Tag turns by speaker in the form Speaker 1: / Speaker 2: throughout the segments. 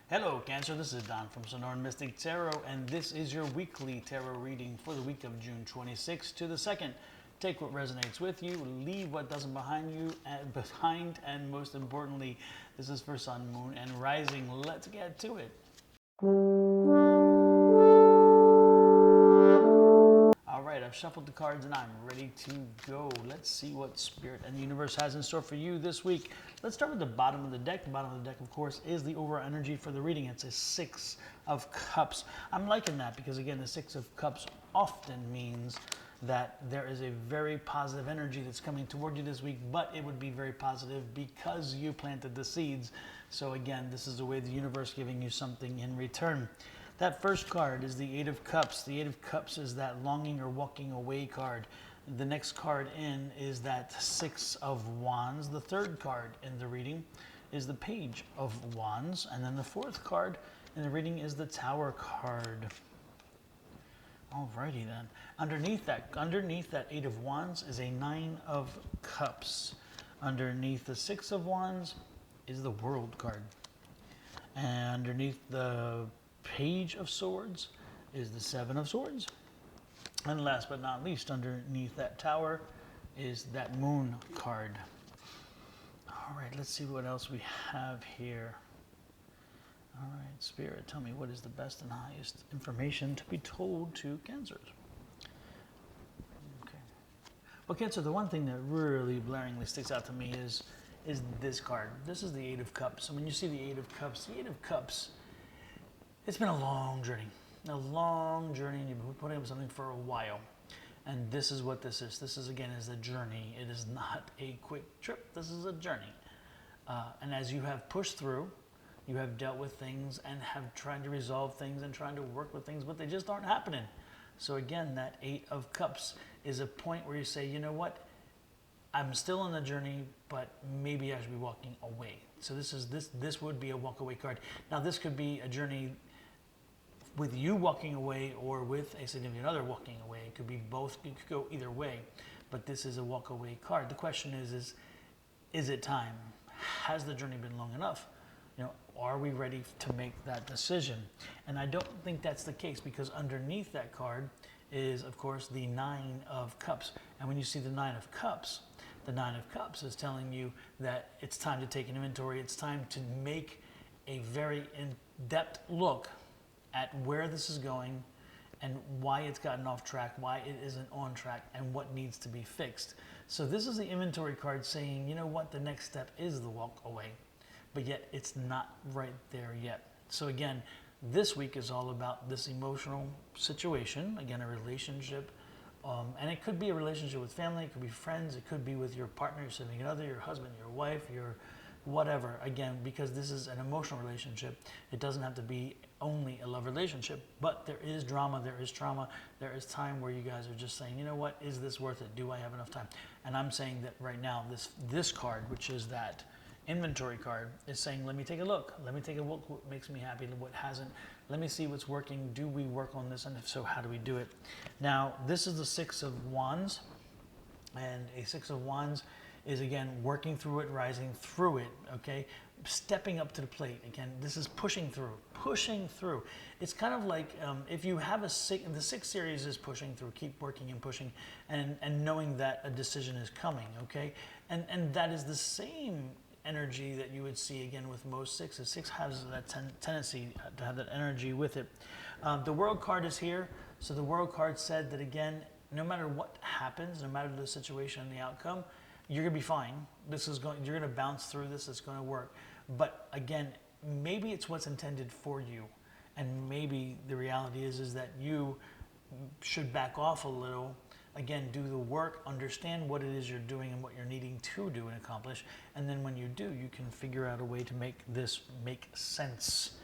Speaker 1: Hello, Cancer. This is Don from Sonoran Mystic Tarot, and this is your weekly tarot reading for the week of June 26th to the 2nd. Take what resonates with you, leave what doesn't and most importantly, this is for Sun, Moon, and Rising. Let's get to it. All right, I've shuffled the cards and I'm ready to go. Let's see what Spirit and the Universe has in store for you this week. Let's start with the bottom of the deck. The bottom of the deck, of course, is the overall energy for the reading. It's a Six of Cups. I'm liking that because, again, the Six of Cups often means that there is a very positive energy that's coming toward you this week, but it would be very positive because you planted the seeds. So, again, this is the way the universe giving you something in return. That first card is the Eight of Cups. The Eight of Cups is that longing or walking away card. The next card in is that Six of Wands. The third card in the reading is the Page of Wands. And then the fourth card in the reading is the Tower card. Alrighty then. Underneath that Eight of Wands is a Nine of Cups. Underneath the Six of Wands is the World card. And underneath the Page of Swords is the Seven of Swords. And last but not least, underneath that Tower is that Moon card. All right, let's see what else we have here. All right, Spirit, tell me what is the best and highest information to be told to Cancers. Okay. Well, Cancer, the one thing that really blaringly sticks out to me is this card. This is the Eight of Cups. And when you see the Eight of Cups, it's been a long journey, and you've been putting up something for a while. And this is what this is. This is, again, is a journey. It is not a quick trip. This is a journey. And as you have pushed through, you have dealt with things and have tried to resolve things and trying to work with things, but they just aren't happening. So again, that Eight of Cups is a point where you say, you know what? I'm still on the journey, but maybe I should be walking away. So this would be a walk away card. Now this could be a journey with you walking away or with a significant other walking away. It could be both. It could go either way, but this is a walk away card. The question is it time? Has the journey been long enough? You know, are we ready to make that decision? And I don't think that's the case, because underneath that card is, of course, the Nine of Cups. And when you see the Nine of Cups, the Nine of Cups is telling you that it's time to take an inventory. It's time to make a very in-depth look at where this is going and why it's gotten off track, why it isn't on track, and what needs to be fixed. So this is the inventory card saying, you know what, the next step is the walk away, but yet it's not right there yet. So again, this week is all about this emotional situation, again, a relationship, and it could be a relationship with family, it could be friends, it could be with your partner, your significant other, your husband, your wife, your whatever. Again, because this is an emotional relationship, it doesn't have to be only a love relationship, but there is drama, there is trauma, there is time where you guys are just saying, you know what, is this worth it? Do I have enough time? And I'm saying that right now, this card, which is that inventory card, is saying, let me take a look. Let me take a look what makes me happy, what hasn't. Let me see what's working. Do we work on this? And if so, how do we do it? Now, this is the Six of Wands, and a Six of Wands is, again, working through it, rising through it, okay? Stepping up to the plate. Again, this is pushing through. It's kind of like if you have the Six series is pushing through, keep working and pushing, and knowing that a decision is coming, okay? And that is the same energy that you would see, again, with most sixes. Six has that tendency to have that energy with it. The World card is here. So the World card said that, again, no matter what happens, no matter the situation and the outcome, you're gonna be fine. You're gonna bounce through this. It's gonna work. But again, maybe it's what's intended for you, and maybe the reality is that you should back off a little. Again, do the work, understand what it is you're doing and what you're needing to do and accomplish, and then when you do, you can figure out a way to make this make sense.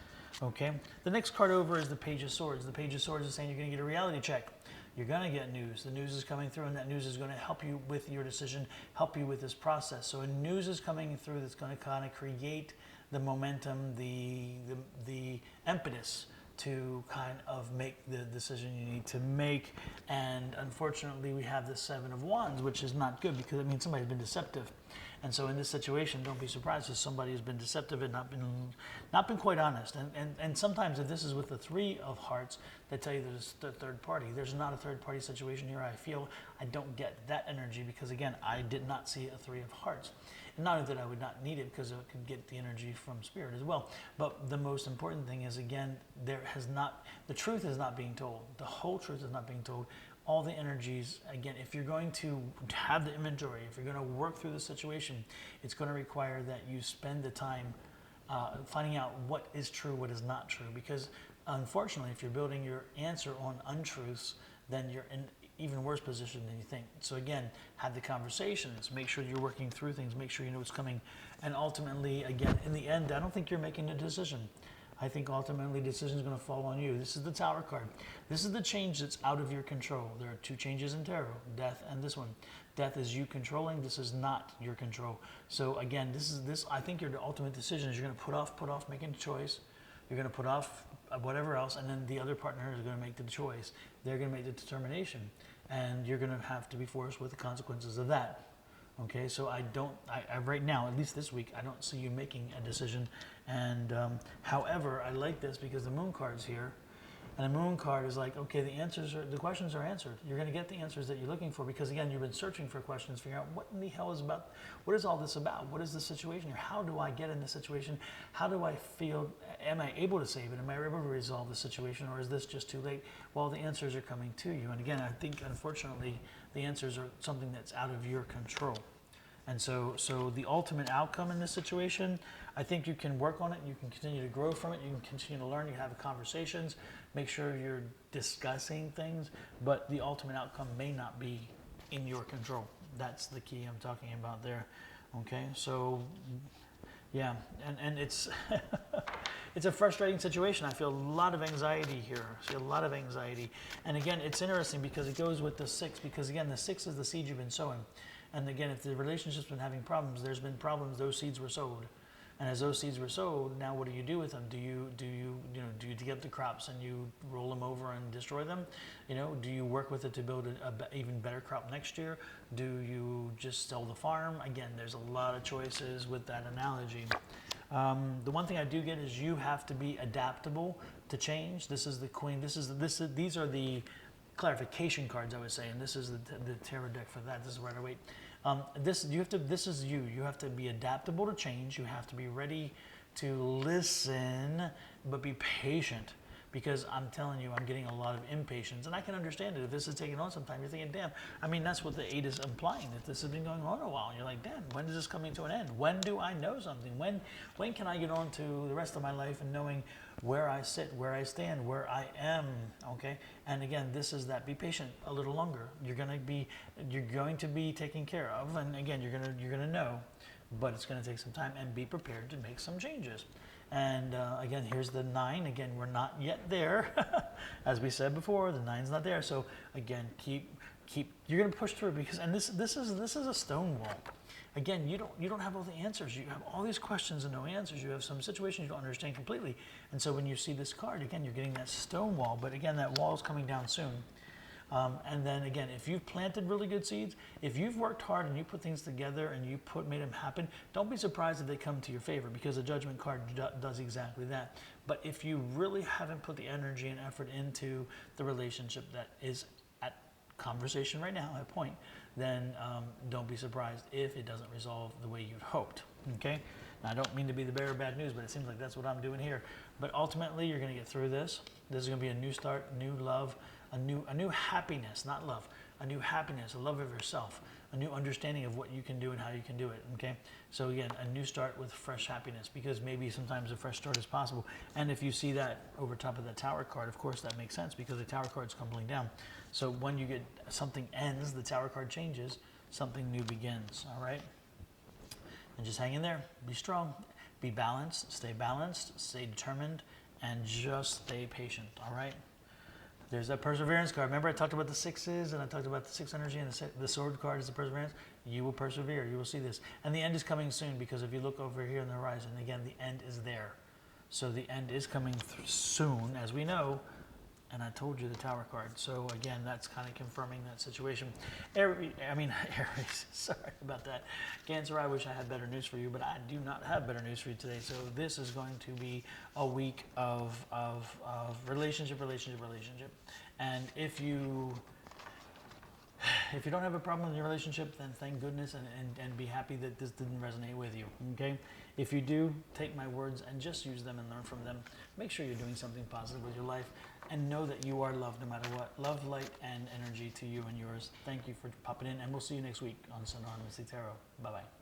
Speaker 1: Okay. The next card over is the Page of Swords. The Page of Swords is saying you're gonna get a reality check. You're going to get news. The news is coming through, and that news is going to help you with your decision, help you with this process. So a news is coming through that's going to kind of create the momentum, the impetus to kind of make the decision you need to make. And unfortunately, we have the Seven of Wands, which is not good because it means somebody's been deceptive. And so in this situation, don't be surprised if somebody has been deceptive and not been quite honest. And sometimes if this is with the Three of Hearts, they tell you there's the third party. There's not a third party situation here. I don't get that energy because again, I did not see a Three of Hearts. And not only that I would not need it because I could get the energy from spirit as well. But the most important thing is again, the truth is not being told. The whole truth is not being told. All the energies, again, if you're going to have the inventory, if you're going to work through the situation, it's going to require that you spend the time finding out what is true, what is not true. Because unfortunately, if you're building your answer on untruths, then you're in even worse position than you think. So again, have the conversations, make sure you're working through things, make sure you know what's coming. And ultimately, again, in the end, I don't think you're making a decision. I think ultimately the decision is going to fall on you. This is the Tower card. This is the change that's out of your control. There are two changes in tarot, death and this one. Death is you controlling. This is not your control. So again, I think your ultimate decision is you're going to put off making a choice. You're going to put off whatever else, and then the other partner is going to make the choice. They're going to make the determination, and you're going to have to be forced with the consequences of that. Okay, so I right now, at least this week, I don't see you making a decision. And however, I like this because the Moon card's here, and the Moon card is like, okay, the questions are answered. You're going to get the answers that you're looking for because again, you've been searching for questions, figuring out what in the hell what is all this about? What is the situation here? How do I get in this situation? How do I feel? Am I able to save it? Am I able to resolve the situation, or is this just too late? Well, the answers are coming to you. And again, I think unfortunately, the answers are something that's out of your control. And so the ultimate outcome in this situation, I think you can work on it. You can continue to grow from it. You can continue to learn. You have conversations. Make sure you're discussing things. But the ultimate outcome may not be in your control. That's the key I'm talking about there. Okay, so yeah, and it's it's a frustrating situation. I feel a lot of anxiety here. I feel a lot of anxiety. And again, it's interesting because it goes with the 6, because again, the 6 is the seed you've been sowing. And again, if the relationship's been having problems, there's been problems, those seeds were sowed. And as those seeds were sowed, now what do you do with them? Do you dig up the crops and you roll them over and destroy them? Do you work with it to build an even better crop next year? Do you just sell the farm? Again, there's a lot of choices with that analogy. The one thing I do get is you have to be adaptable to change. This is the Queen. These are the clarification cards, I would say, and this is the tarot deck for that. This is Rider-Waite. This is you. You have to be adaptable to change. You have to be ready to listen, but be patient. Because I'm telling you, I'm getting a lot of impatience, and I can understand it. If this is taking on some time, you're thinking, damn. I mean, that's what the 8 is implying, that this has been going on a while. And you're like, damn, when is this coming to an end? When do I know something? When can I get on to the rest of my life and knowing where I sit, where I stand, where I am? Okay. And again, this is that. Be patient a little longer. You're going to be taken care of, and again, you're gonna know, but it's going to take some time. And be prepared to make some changes. And again, here's the 9. Again, we're not yet there. As we said before, the 9's not there. So again, keep. You're going to push through because, and this is a stone wall. Again, you don't have all the answers. You have all these questions and no answers. You have some situations you don't understand completely. And so when you see this card, again, you're getting that stone wall. But again, that wall is coming down soon. And then again, if you've planted really good seeds, if you've worked hard and you put things together and you made them happen, don't be surprised if they come to your favor, because the Judgment card does exactly that. But if you really haven't put the energy and effort into the relationship that is at conversation right now, at point, then don't be surprised if it doesn't resolve the way you'd hoped. Okay? Now, I don't mean to be the bearer of bad news, but it seems like that's what I'm doing here. But ultimately, you're going to get through this. This is going to be a new start, new love, a new happiness, not love, a new happiness, a love of yourself, a new understanding of what you can do and how you can do it, okay? So again, a new start with fresh happiness, because maybe sometimes a fresh start is possible. And if you see that over top of that Tower card, of course that makes sense, because the Tower card's crumbling down. So when you get something ends, the Tower card changes, something new begins, all right? And just hang in there, be strong, be balanced, stay determined, and just stay patient, all right? There's that perseverance card. Remember I talked about the 6s, and I talked about the 6 energy, and the sword card is the perseverance. You will persevere. You will see this. And the end is coming soon, because if you look over here on the horizon, again, the end is there. So the end is coming soon, as we know. And I told you the Tower card. So again, that's kind of confirming that situation. Aries, sorry about that. Cancer, I wish I had better news for you, but I do not have better news for you today. So this is going to be a week of relationship. And if you don't have a problem in your relationship, then thank goodness and be happy that this didn't resonate with you, okay? If you do, take my words and just use them and learn from them. Make sure you're doing something positive with your life and know that you are loved no matter what. Love, light, and energy to you and yours. Thank you for popping in, and we'll see you next week on Synonymously Tarot. Bye-bye.